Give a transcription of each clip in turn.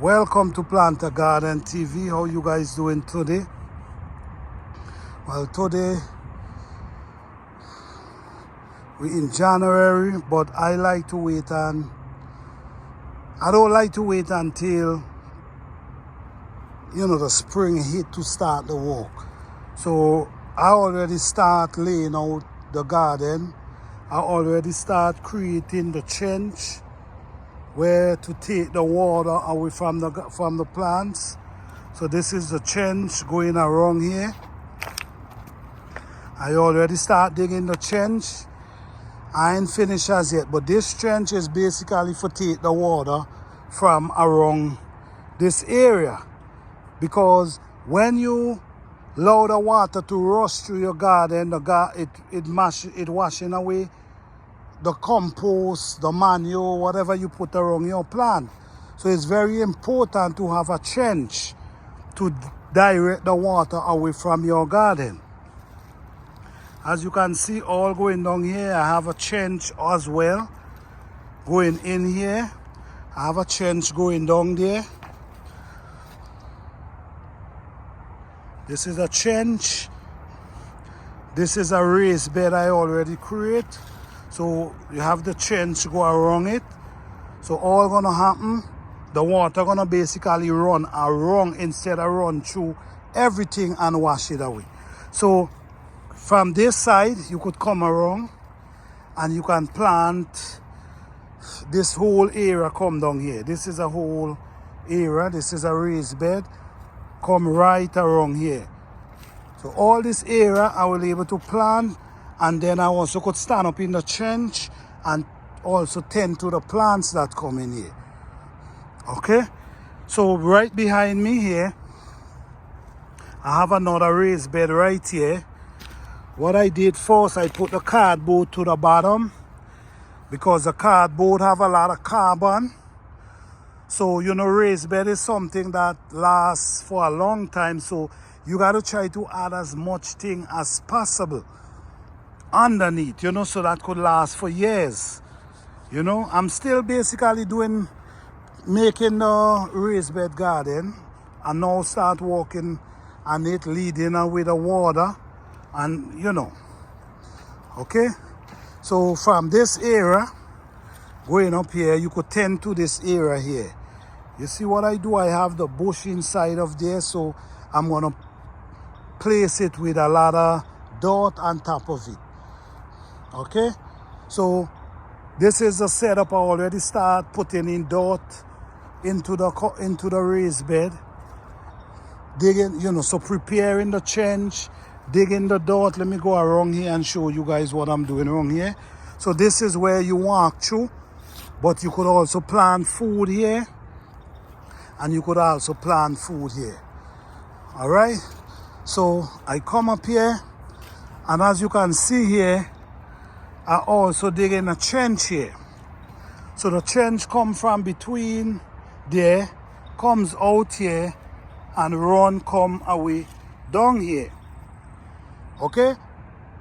Welcome to Planter Garden TV. How you guys doing today? Well, today we in January, but I don't like to wait until the spring hit to start the work. So I already start laying out the garden. I already start creating the trench where to take the water away from the plants. So this is the trench going around here. I already start digging the trench. I ain't finished as yet, but this trench is basically for take the water from around this area, because when you allow the water to rush through your garden, it washing away the compost, the manure, whatever you put around your plant. So it's very important to have a trench to direct the water away from your garden. As you can see, all going down here, I have a trench as well going in here. I have a trench going down there. This is a trench. This is a raised bed I already create. So you have the trench go around it. So all gonna happen, the water gonna basically run around instead of run through everything and wash it away. So from this side, you could come around and you can plant this whole area. Come down here. This is a whole area. This is a raised bed. Come right around here. So all this area I will be able to plant. And then I also could stand up in the trench and also tend to the plants that come in here. Okay? So right behind me here, I have another raised bed right here. What I did first, I put the cardboard to the bottom because the cardboard have a lot of carbon. So, raised bed is something that lasts for a long time. So you got to try to add as much thing as possible underneath, so that could last for years. I'm still basically making the raised bed garden, and now start working on it, leading with the water, and okay. So from this area going up here, you could tend to this area here. You see what I do? I have the bush inside of there, so I'm gonna place it with a lot of dirt on top of it. Okay, so this is the setup. I already start putting in dirt into the raised bed, digging, so preparing the trench, digging the dirt. Let me go around here and show you guys what I'm doing around here. So this is where you walk through, but you could also plant food here, and you could also plant food here. All right, so I come up here, and as you can see here, I also dig in a trench here. So the trench comes from between there, comes out here, and come away down here. Okay?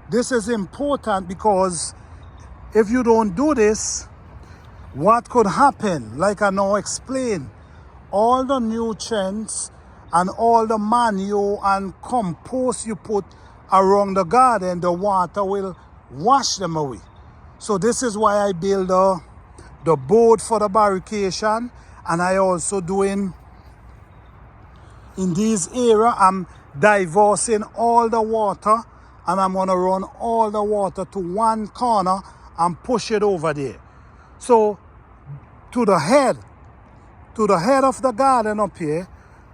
This is important because if you don't do this, what could happen? Like I now explained, all the nutrients and all the manure and compost you put around the garden, the water will wash them away. So this is why I build the board for the barrication, and I also doing in this area, I'm divorcing all the water, and I'm gonna run all the water to one corner and push it over there. So to the head of the garden up here,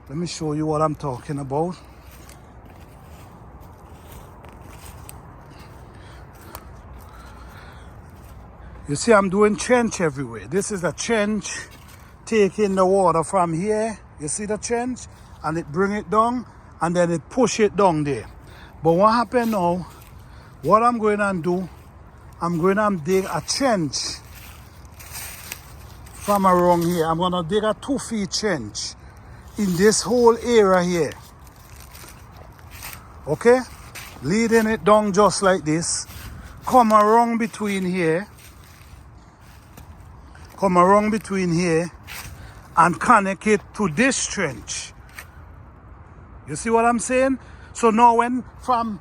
let me show you what I'm talking about. You see, I'm doing trench everywhere. This is a trench taking the water from here. You see the trench? And it bring it down, and then it push it down there. But what happened now, what I'm going to do, I'm going to dig a trench from around here. I'm going to dig a 2 feet trench in this whole area here. Okay? Leading it down just like this. Come around between here and connect it to this trench. You see what I'm saying? So now when from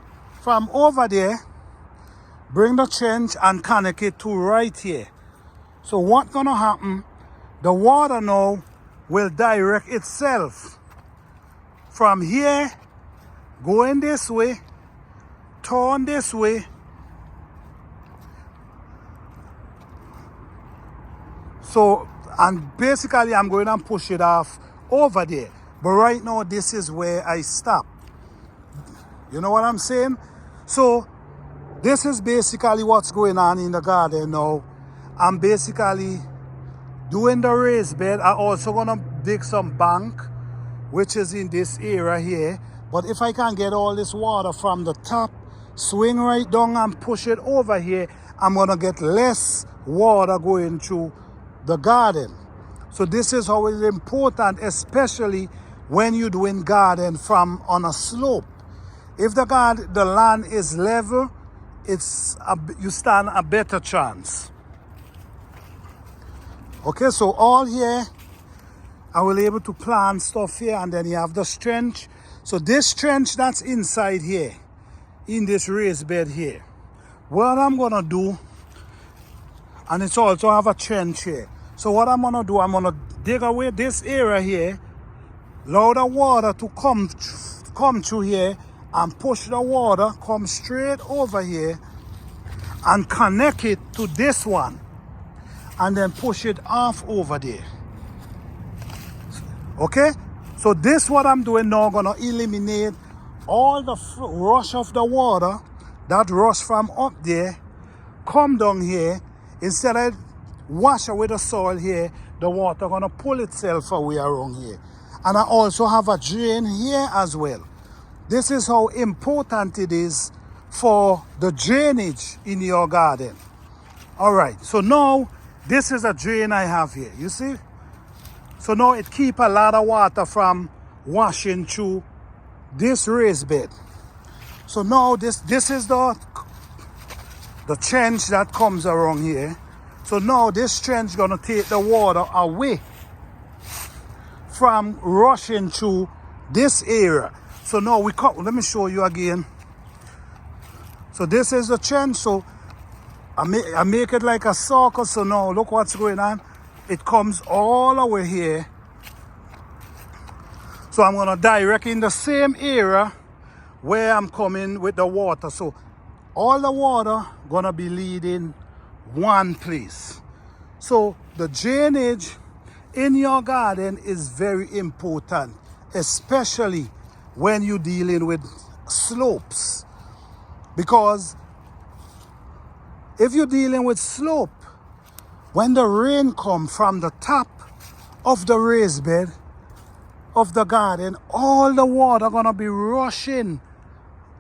over there, bring the trench and connect it to right here. So what's gonna happen, the water now will direct itself from here, going this way, turn this way, so, and basically I'm going to push it off over there. But right now, this is where I stop. You know what I'm saying? So, this is basically what's going on in the garden now. I'm basically doing the raised bed. I'm also going to dig some bank, which is in this area here. But if I can get all this water from the top, swing right down and push it over here, I'm going to get less water going through the garden. So this is how it's important, especially when you're doing garden from on a slope. If the land is level, you stand a better chance. Okay, so all here, I will able to plant stuff here, and then you have the trench. So this trench that's inside here, in this raised bed here, what I'm gonna do, and it's also have a trench here. So what I'm gonna do, I'm gonna dig away this area here, allow the water to come through here, and push the water, come straight over here, and connect it to this one, and then push it off over there. Okay? So this what I'm doing now, gonna eliminate all the rush of the water that rush from up there, come down here. Instead of wash away the soil here, the water gonna pull itself away around here. And I also have a drain here as well. This is how important it is for the drainage in your garden. All right, so now this is a drain I have here, you see? So now it keeps a lot of water from washing through this raised bed. So now this is the trench that comes around here. So now this trench is gonna take the water away from rushing through this area. So now let me show you again. So this is the trench. So I make it like a circle. So now look what's going on. It comes all the way here. So I'm gonna direct in the same area where I'm coming with the water. So all the water gonna be leading one place. So the drainage in your garden is very important, especially when you're dealing with slopes. Because if you're dealing with slope, when the rain comes from the top of the raised bed of the garden, all the water gonna be rushing.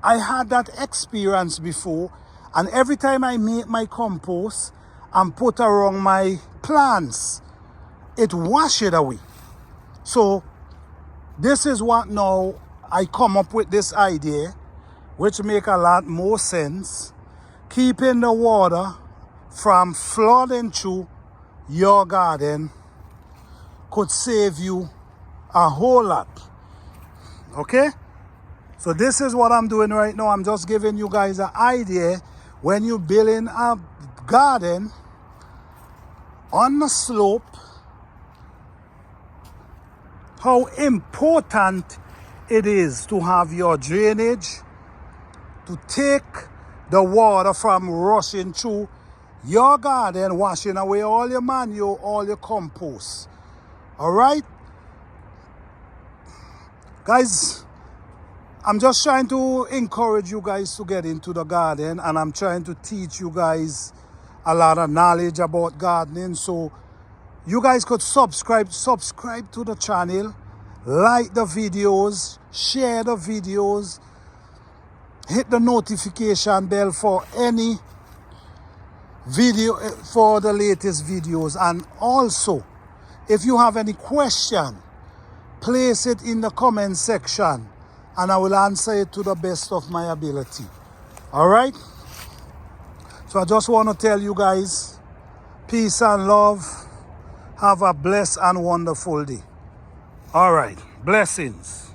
I had that experience before, and every time I make my compost and put around my plants, it wash it away. So this is what now I come up with this idea, which make a lot more sense. Keeping the water from flooding through your garden could save you a whole lot. Okay? So this is what I'm doing right now. I'm just giving you guys an idea when you're building a garden on the slope, how important it is to have your drainage to take the water from rushing through your garden, washing away all your manure, all your compost. All right? Guys, I'm just trying to encourage you guys to get into the garden, and I'm trying to teach you guys a lot of knowledge about gardening. So you guys could subscribe to the channel, like the videos, share the videos, hit the notification bell for any video, for the latest videos. And also, if you have any question, place it in the comment section and I will answer it to the best of my ability. All right? So I just want to tell you guys, peace and love. Have a blessed and wonderful day. All right. Blessings.